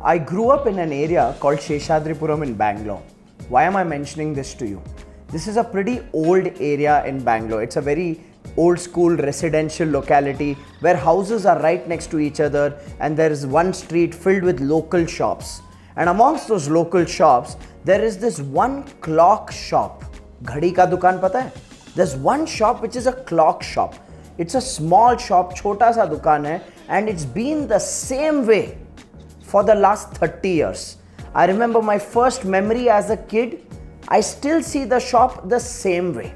I grew up in an area called Sheshadripuram in Bangalore. Why am I mentioning this to you? This is a pretty old area in Bangalore. It's a very old school residential locality where houses are right next to each other and there is one street filled with local shops. And amongst those local shops, there is this one clock shop. Ghadi ka dukan pata hai? There's one shop which is a clock shop. It's a small shop, chota sa dukan hai, and it's been the same way for the last 30 years. I remember my first memory as a kid, I still see the shop the same way.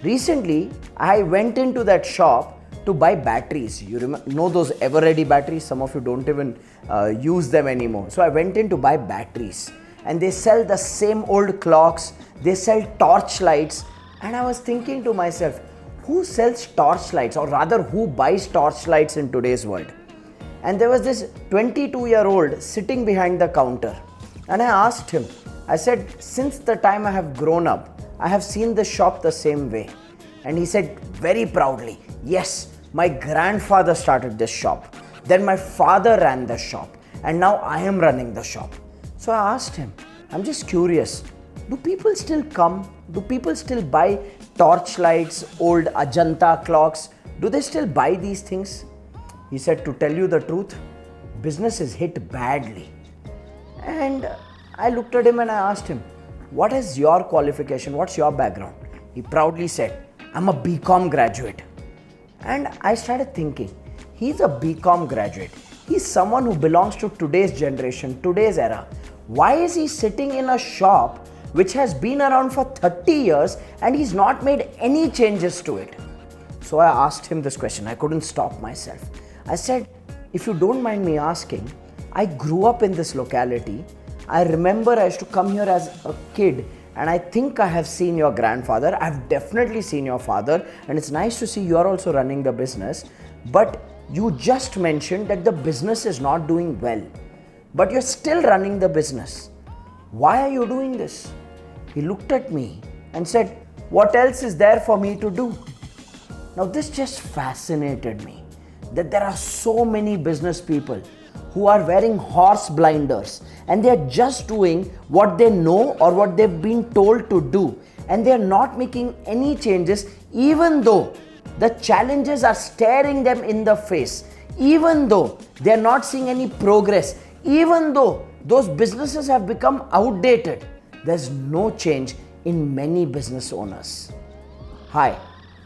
Recently, I went into that shop to buy batteries. You know those Everready batteries? Some of you don't even use them anymore. So I went in to buy batteries. And they sell the same old clocks, they sell torch lights. And I was thinking to myself, who sells torch lights, or rather who buys torch lights in today's world? And there was this 22-year-old sitting behind the counter. And I asked him, I said, since the time I have grown up, I have seen the shop the same way. And he said very proudly, yes, my grandfather started this shop. Then my father ran the shop. And now I am running the shop. So I asked him, I'm just curious, do people still come? Do people still buy torch lights, old Ajanta clocks? Do they still buy these things? He said, to tell you the truth, business is hit badly. And I looked at him and I asked him, what is your qualification? What's your background? He proudly said, I'm a BCom graduate. And I started thinking, he's a BCom graduate. He's someone who belongs to today's generation, today's era. Why is he sitting in a shop which has been around for 30 years and he's not made any changes to it? So I asked him this question. I couldn't stop myself. I said, if you don't mind me asking, I grew up in this locality. I remember I used to come here as a kid, and I think I have seen your grandfather. I've definitely seen your father, and it's nice to see you're also running the business. But you just mentioned that the business is not doing well, but you're still running the business. Why are you doing this? He looked at me and said, what else is there for me to do? Now this just fascinated me, that there are so many business people who are wearing horse blinders and they are just doing what they know or what they've been told to do, and they are not making any changes even though the challenges are staring them in the face, even though they are not seeing any progress, even though those businesses have become outdated. There's no change in many business owners. Hi,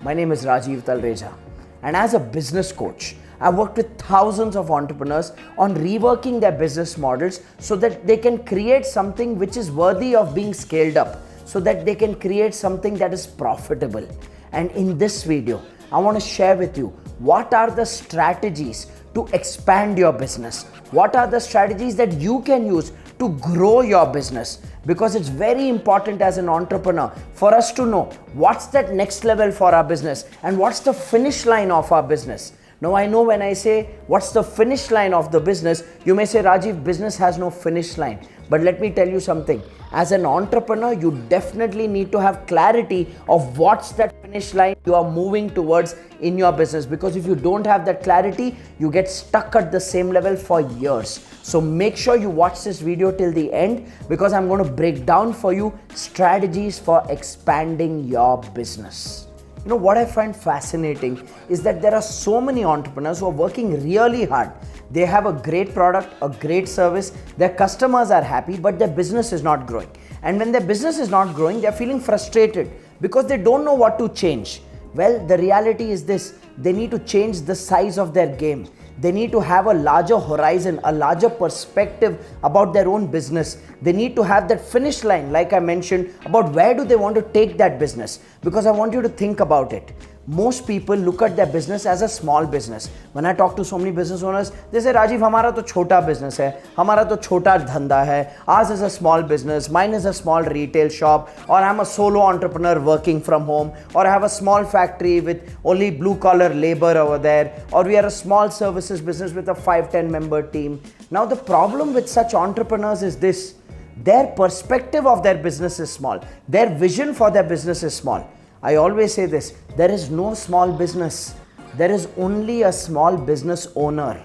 my name is Rajiv Talreja, and as a business coach, I've worked with thousands of entrepreneurs on reworking their business models so that they can create something which is worthy of being scaled up, so that they can create something that is profitable. And in this video, I want to share with you what are the strategies to expand your business. What are the strategies that you can use to grow your business? Because it's very important as an entrepreneur for us to know what's that next level for our business and what's the finish line of our business. Now I know when I say what's the finish line of the business, you may say, Rajiv, business has no finish line. But let me tell you something. As an entrepreneur, you definitely need to have clarity of what's that finish line you are moving towards in your business. Because if you don't have that clarity, you get stuck at the same level for years. So make sure you watch this video till the end, because I'm going to break down for you strategies for expanding your business. You know what I find fascinating is that there are so many entrepreneurs who are working really hard. They have a great product, a great service, their customers are happy, but their business is not growing. And when their business is not growing, they're feeling frustrated because they don't know what to change. Well, the reality is this: they need to change the size of their game. They need to have a larger horizon, a larger perspective about their own business. They need to have that finish line, like I mentioned, about where do they want to take that business. Because I want you to think about it. Most people look at their business as a small business. When I talk to so many business owners, they say, Rajiv, हमारा तो छोटा business है, हमारा तो छोटा धंधा है, ours is a small business, mine is a small retail shop, or I'm a solo entrepreneur working from home, or I have a small factory with only blue collar labor over there, or we are a small services business with a 5-10 member team. Now the problem with such entrepreneurs is this: their perspective of their business is small, their vision for their business is small. I always say this: there is no small business. There is only a small business owner.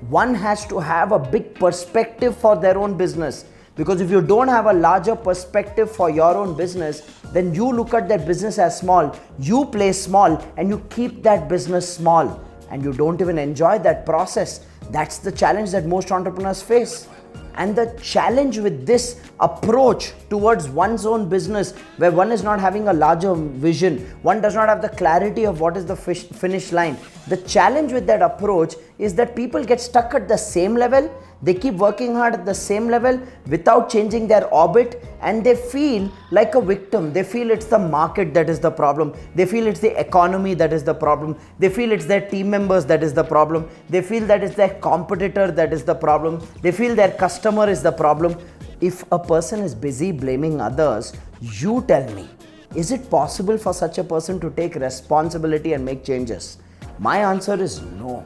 One has to have a big big perspective for their own business. Because if you don't have a larger perspective for your own business, then you look at that business as small, you play small, and you keep that business small, and you don't even enjoy that process. That's the challenge that most entrepreneurs face. And the challenge with this approach towards one's own business, where one is not having a larger vision, one does not have the clarity of what is the finish line. The challenge with that approach is that people get stuck at the same level. They keep working hard at the same level without changing their orbit, and they feel like a victim. They feel it's the market that is the problem. They feel it's the economy that is the problem. They feel it's their team members that is the problem. They feel that it's their competitor that is the problem. They feel their customer is the problem. If a person is busy blaming others, you tell me, is it possible for such a person to take responsibility and make changes? My answer is no.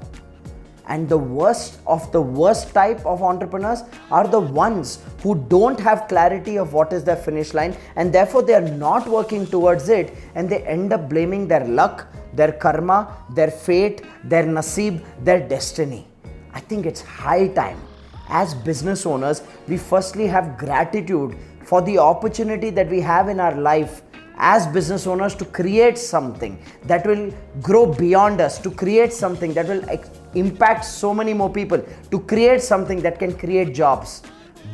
And the worst of the worst type of entrepreneurs are the ones who don't have clarity of what is their finish line, and therefore they are not working towards it, and they end up blaming their luck, their karma, their fate, their naseeb, their destiny. I think it's high time, as business owners, we firstly have gratitude for the opportunity that we have in our life as business owners to create something that will grow beyond us, to create something that will impact so many more people, to create something that can create jobs.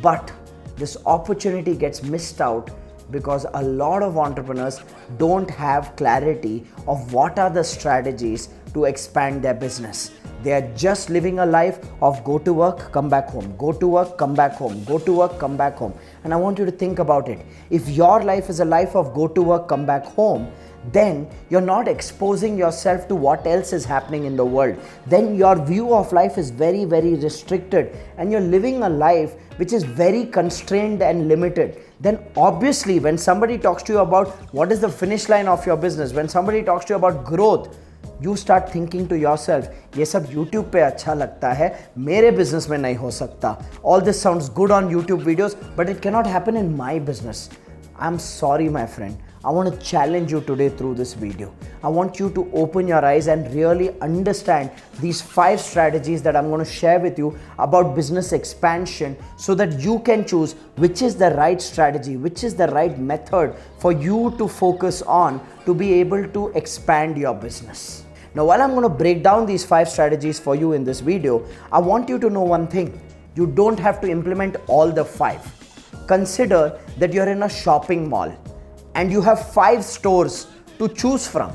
But this opportunity gets missed out because a lot of entrepreneurs don't have clarity of what are the strategies to expand their business. They are just living a life of go to work, come back home, go to work, come back home, go to work, come back home. And I want you to think about it. If your life is a life of go to work, come back home, then you're not exposing yourself to what else is happening in the world. Then your view of life is very, very restricted, and you're living a life which is very constrained and limited. Then obviously when somebody talks to you about what is the finish line of your business, when somebody talks to you about growth, you start thinking to yourself, ये सब YouTube पे अच्छा लगता है, मेरे business में नहीं हो सकता. All this sounds good on YouTube videos, but it cannot happen in my business. I'm sorry, my friend. I want to challenge you today through this video. I want you to open your eyes and really understand these 5 strategies that I'm going to share with you about business expansion, so that you can choose which is the right strategy, which is the right method for you to focus on to be able to expand your business. Now, while I'm going to break down these 5 strategies for you in this video, I want you to know one thing. You don't have to implement all the 5. Consider that you're in a shopping mall and you have 5 stores to choose from.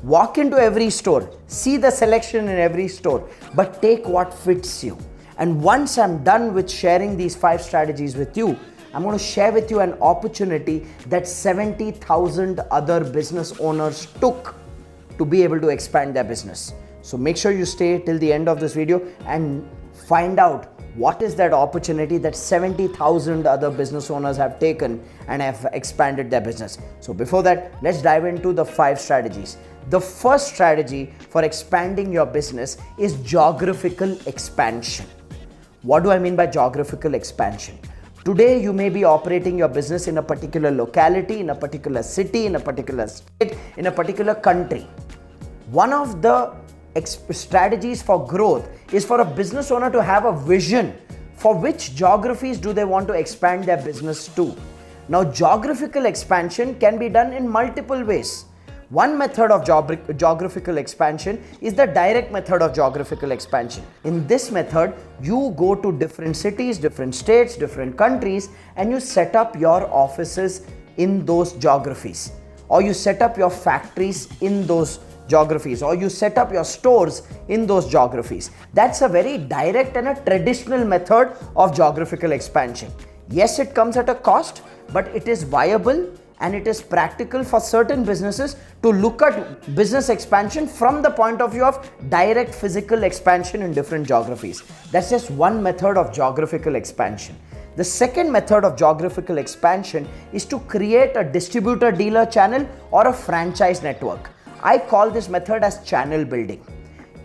Walk into every store, see the selection in every store, but take what fits you. And once I'm done with sharing these 5 strategies with you, I'm going to share with you an opportunity that 70,000 other business owners took to be able to expand their business. So make sure you stay till the end of this video and find out what is that opportunity that 70,000 other business owners have taken and have expanded their business. So before that, let's dive into the 5 strategies. The first strategy for expanding your business is geographical expansion. What do I mean by geographical expansion? Today, you may be operating your business in a particular locality, in a particular city, in a particular state, in a particular country. One of the strategies for growth is for a business owner to have a vision for which geographies do they want to expand their business to. Now, geographical expansion can be done in multiple ways. One method of geographical expansion is the direct method of geographical expansion. In this method, you go to different cities, different states, different countries, and you set up your offices in those geographies, or you set up your factories in those geographies, or you set up your stores in those geographies. That's a very direct and a traditional method of geographical expansion. Yes, it comes at a cost, but it is viable and it is practical for certain businesses to look at business expansion from the point of view of direct physical expansion in different geographies. That's just one method of geographical expansion. The second method of geographical expansion is to create a distributor dealer channel or a franchise network. I call this method as channel building.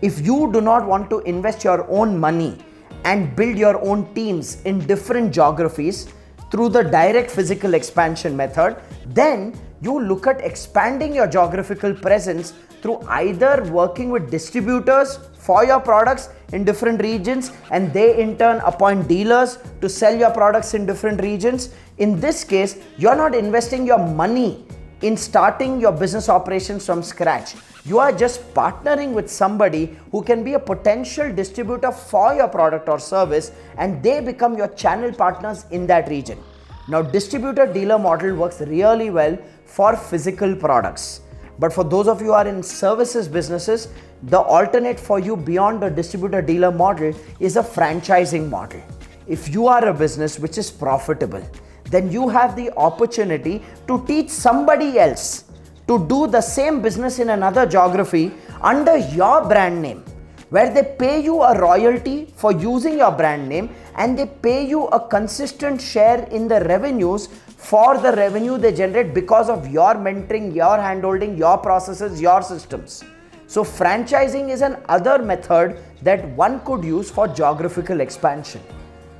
If you do not want to invest your own money and build your own teams in different geographies through the direct physical expansion method, then you look at expanding your geographical presence through either working with distributors, for your products in different regions, and they in turn appoint dealers to sell your products in different regions. In this case, you're not investing your money in starting your business operations from scratch. You are just partnering with somebody who can be a potential distributor for your product or service, and they become your channel partners in that region. Now, distributor dealer model works really well for physical products. But for those of you who are in services businesses, the alternate for you beyond the distributor dealer model is a franchising model. If you are a business which is profitable, then you have the opportunity to teach somebody else to do the same business in another geography under your brand name, where they pay you a royalty for using your brand name, and they pay you a consistent share in the revenues for the revenue they generate because of your mentoring, your handholding, your processes, your systems. So franchising is an other method that one could use for geographical expansion.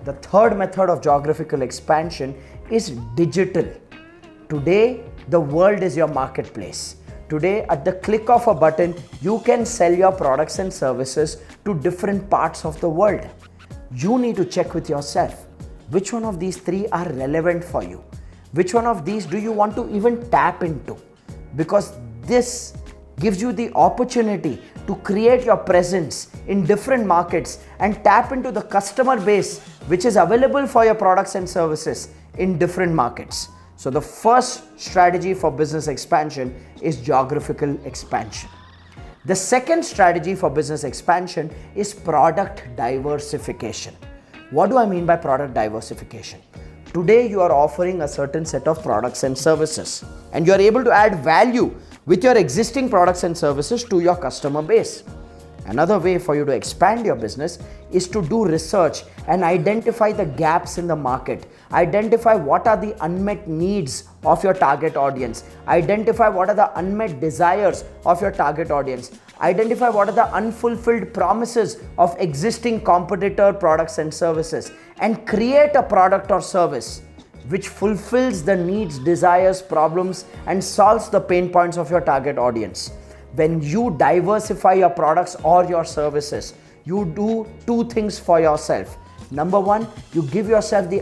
The third method of geographical expansion is digital. Today, the world is your marketplace. Today, at the click of a button, you can sell your products and services to different parts of the world. You need to check with yourself, which one of these three are relevant for you? Which one of these do you want to even tap into? Because this gives you the opportunity to create your presence in different markets and tap into the customer base which is available for your products and services in different markets. So the first strategy for business expansion is geographical expansion. The second strategy for business expansion is product diversification. What do I mean by product diversification? Today you are offering a certain set of products and services, and you are able to add value with your existing products and services to your customer base. Another way for you to expand your business is to do research and identify the gaps in the market. Identify what are the unmet needs of your target audience. Identify what are the unmet desires of your target audience. Identify what are the unfulfilled promises of existing competitor products and services, and create a product or service which fulfills the needs, desires, problems, and solves the pain points of your target audience. When you diversify your products or your services, you do two things for yourself. Number one, you give yourself the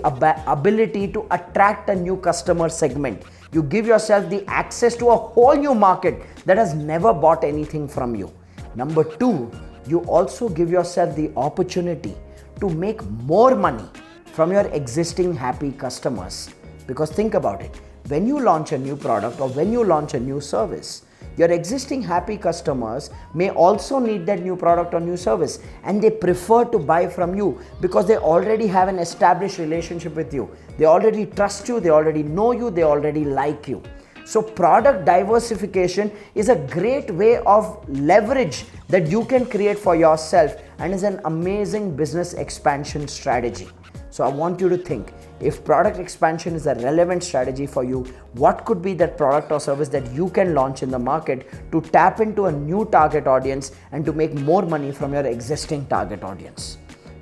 ability to attract a new customer segment. You give yourself the access to a whole new market that has never bought anything from you. Number two, you also give yourself the opportunity to make more money from your existing happy customers. Because think about it, when you launch a new product or when you launch a new service, your existing happy customers may also need that new product or new service, and they prefer to buy from you because they already have an established relationship with you. They already trust you, they already know you, they already like you. So product diversification is a great way of leverage that you can create for yourself and is an amazing business expansion strategy. So I want you to think, if product expansion is a relevant strategy for you, what could be that product or service that you can launch in the market to tap into a new target audience and to make more money from your existing target audience?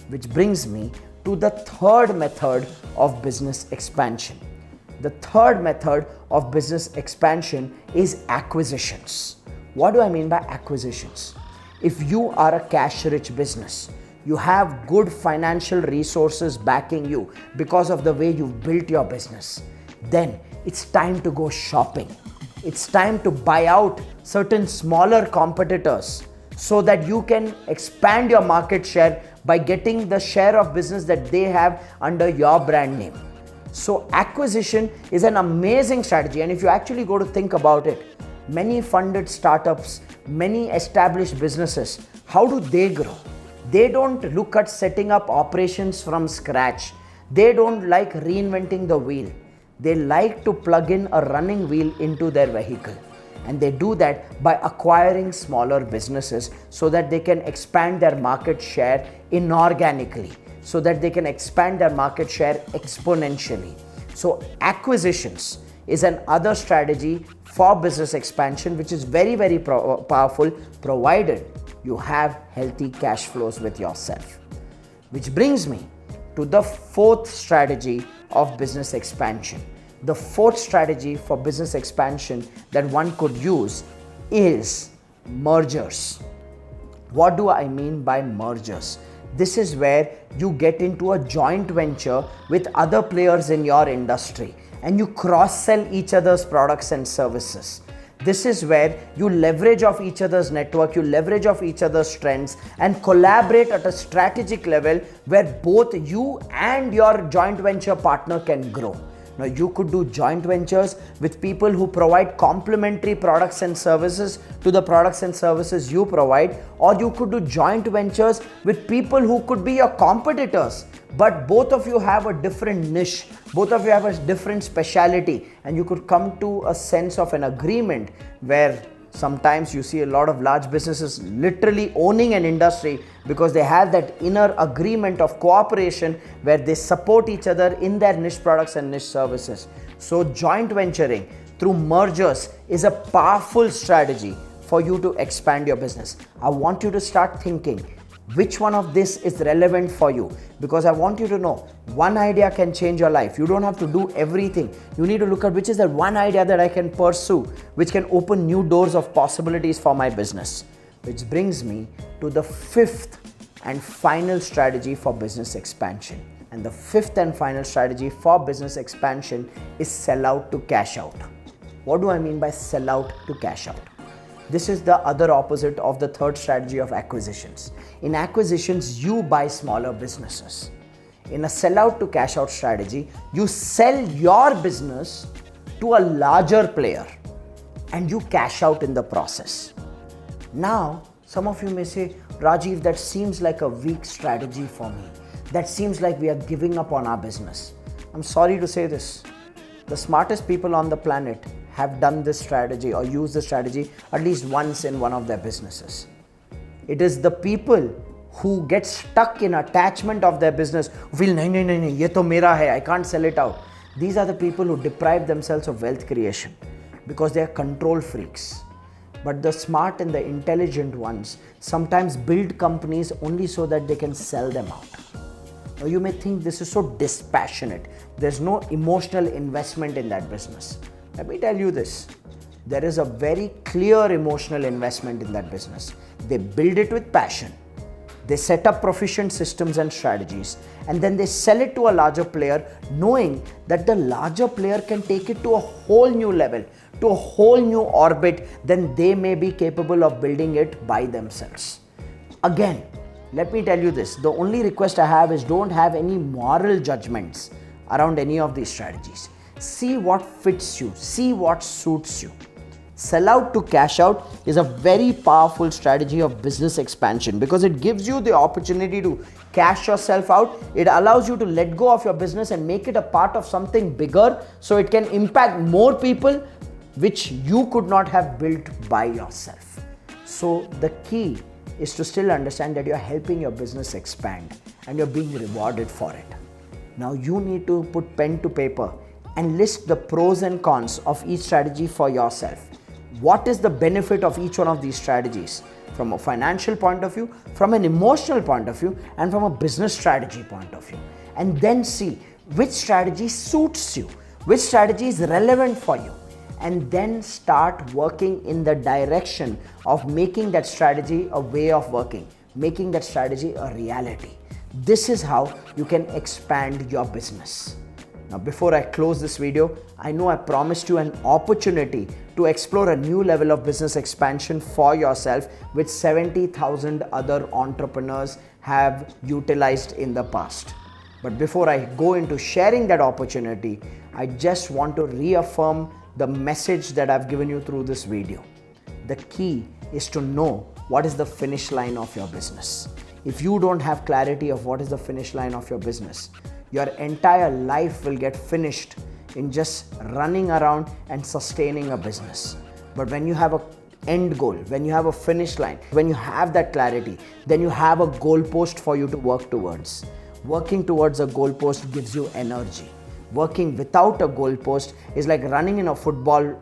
Which brings me to the third method of business expansion. The third method of business expansion is acquisitions. What do I mean by acquisitions? If you are a cash-rich business, you have good financial resources backing you because of the way you've built your business, then it's time to go shopping. It's time to buy out certain smaller competitors so that you can expand your market share by getting the share of business that they have under your brand name. So acquisition is an amazing strategy, and if you actually go to think about it, many funded startups, many established businesses, how do they grow? They don't look at setting up operations from scratch. They don't like reinventing the wheel. They like to plug in a running wheel into their vehicle. And they do that by acquiring smaller businesses so that they can expand their market share inorganically, so that they can expand their market share exponentially. So acquisitions is an other strategy for business expansion, which is very, very powerful, provided you have healthy cash flows with yourself. Which brings me to the fourth strategy of business expansion. The fourth strategy for business expansion that one could use is mergers. What do I mean by mergers? This is where you get into a joint venture with other players in your industry and you cross-sell each other's products and services. This is where you leverage off each other's network, you leverage off each other's strengths and collaborate at a strategic level where both you and your joint venture partner can grow. Now, you could do joint ventures with people who provide complementary products and services to the products and services you provide, or you could do joint ventures with people who could be your competitors, but both of you have a different niche, both of you have a different specialty, and you could come to a sense of an agreement where sometimes you see a lot of large businesses literally owning an industry because they have that inner agreement of cooperation where they support each other in their niche products and niche services. So joint venturing through mergers is a powerful strategy for you to expand your business. I want you to start thinking which one of this is relevant for you, because I want you to know one idea can change your life. You don't have to do everything. You need to look at which is that one idea that I can pursue, which can open new doors of possibilities for my business. Which brings me to the fifth and final strategy for business expansion. And the fifth and final strategy for business expansion is sell out to cash out. What do I mean by sell out to cash out? This is the other opposite of the third strategy of acquisitions. In acquisitions, you buy smaller businesses. In a sell out to cash out strategy, you sell your business to a larger player and you cash out in the process. Now, some of you may say, Rajiv, that seems like a weak strategy for me. That seems like we are giving up on our business. I'm sorry to say this. The smartest people on the planet have done this strategy or used this strategy at least once in one of their businesses. It is the people who get stuck in attachment of their who feel, nahi, ye to mera hai, I can't sell it out. These are the people who deprive themselves of wealth creation because they are control freaks. But the smart and the intelligent ones sometimes build companies only so that they can sell them out. Now you may think this is so dispassionate. There's no emotional investment in that business. Let me tell you this. There is a very clear emotional investment in that business. They build it with passion. They set up proficient systems and strategies, and then they sell it to a larger player, knowing that the larger player can take it to a whole new level, to a whole new orbit than they may be capable of building it by themselves. Again, let me tell you this. The only request I have is don't have any moral judgments around any of these strategies. See what fits you, see what suits you. Sell out to cash out is a very powerful strategy of business expansion because it gives you the opportunity to cash yourself out. It allows you to let go of your business and make it a part of something bigger so it can impact more people which you could not have built by yourself. So the key is to still understand that you're helping your business expand and you're being rewarded for it. Now you need to put pen to paper and list the pros and cons of each strategy for yourself. What is the benefit of each one of these strategies from a financial point of view, from an emotional point of view, and from a business strategy point of view. And then see which strategy suits you, which strategy is relevant for you, and then start working in the direction of making that strategy a way of working, making that strategy a reality. This is how you can expand your business. Now, before I close this video, I know I promised you an opportunity to explore a new level of business expansion for yourself, which 70,000 other entrepreneurs have utilized in the past. But before I go into sharing that opportunity, I just want to reaffirm the message that I've given you through this video. The key is to know what is the finish line of your business. If you don't have clarity of what is the finish line of your business, your entire life will get finished in just running around and sustaining a business. But when you have an end goal, when you have a finish line, when you have that clarity, then you have a goalpost for you to work towards. Working towards a goalpost gives you energy. Working without a goalpost is like running in a football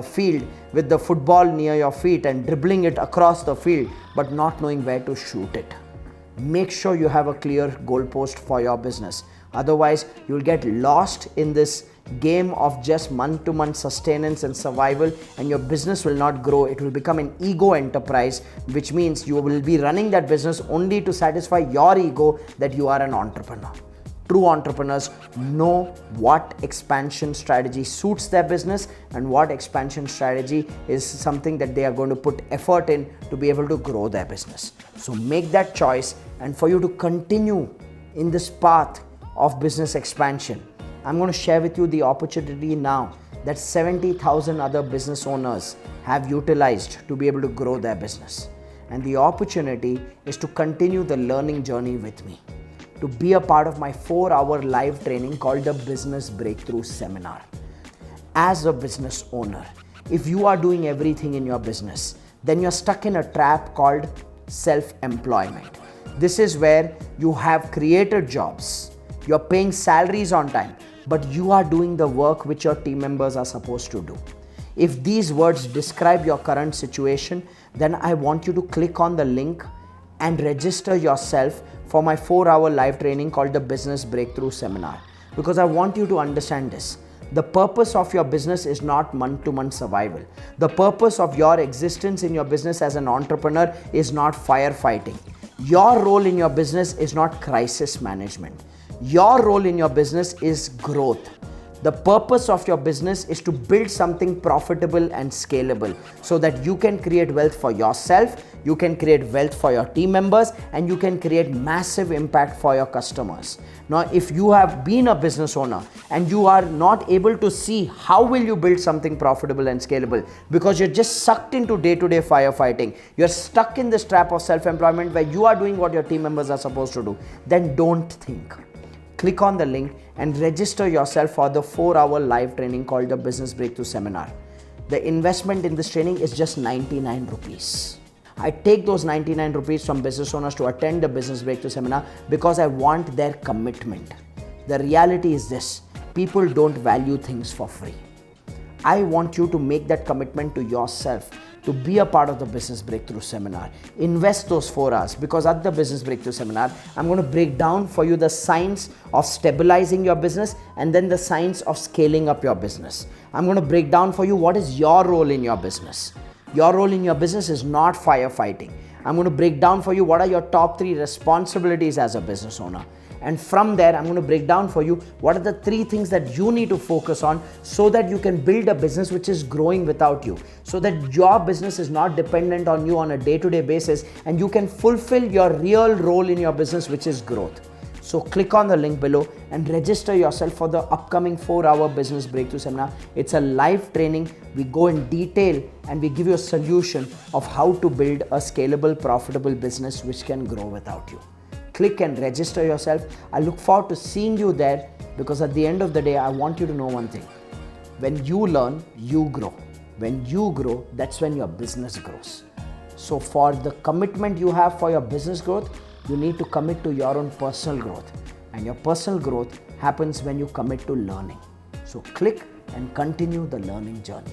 field with the football near your feet and dribbling it across the field, but not knowing where to shoot it. Make sure you have a clear goalpost for your business. Otherwise, you'll get lost in this game of just month-to-month sustenance and survival, and your business will not grow. It will become an ego enterprise, which means you will be running that business only to satisfy your ego that you are an entrepreneur. True entrepreneurs know what expansion strategy suits their business and what expansion strategy is something that they are going to put effort in to be able to grow their business. So make that choice, and for you to continue in this path of business expansion, I'm going to share with you the opportunity now that 70,000 other business owners have utilized to be able to grow their business. And the opportunity is to continue the learning journey with me, to be a part of my 4-hour live training called the Business Breakthrough Seminar. As a business owner, if you are doing everything in your business, then you're stuck in a trap called self-employment. This is where you have created jobs, you're paying salaries on time, but you are doing the work which your team members are supposed to do. If these words describe your current situation, then I want you to click on the link and register yourself for my 4-hour live training called the Business Breakthrough Seminar. Because I want you to understand this. The purpose of your business is not month-to-month survival. The purpose of your existence in your business as an entrepreneur is not firefighting. Your role in your business is not crisis management. Your role in your business is growth. The purpose of your business is to build something profitable and scalable so that you can create wealth for yourself, you can create wealth for your team members, and you can create massive impact for your customers. Now, if you have been a business owner and you are not able to see how will you build something profitable and scalable because you're just sucked into day-to-day firefighting, you're stuck in this trap of self-employment where you are doing what your team members are supposed to do, then don't think. Click on the link and register yourself for the 4-hour live training called the Business Breakthrough Seminar. The investment in this training is just 99 rupees. I take those 99 rupees from business owners to attend the Business Breakthrough Seminar because I want their commitment. The reality is this: people don't value things for free. I want you to make that commitment to yourself to be a part of the Business Breakthrough Seminar. Invest those 4 hours, because at the Business Breakthrough Seminar, I'm going to break down for you the science of stabilizing your business and then the science of scaling up your business. I'm going to break down for you what is your role in your business. Your role in your business is not firefighting. I'm going to break down for you what are your top 3 responsibilities as a business owner. And from there, I'm going to break down for you what are the 3 things that you need to focus on so that you can build a business which is growing without you, so that your business is not dependent on you on a day-to-day basis and you can fulfill your real role in your business, which is growth. So click on the link below and register yourself for the upcoming 4-hour Business Breakthrough Seminar. It's a live training. We go in detail and we give you a solution of how to build a scalable, profitable business which can grow without you. Click and register yourself. I look forward to seeing you there, because at the end of the day, I want you to know one thing. When you learn, you grow. When you grow, that's when your business grows. So for the commitment you have for your business growth, you need to commit to your own personal growth. And your personal growth happens when you commit to learning. So click and continue the learning journey.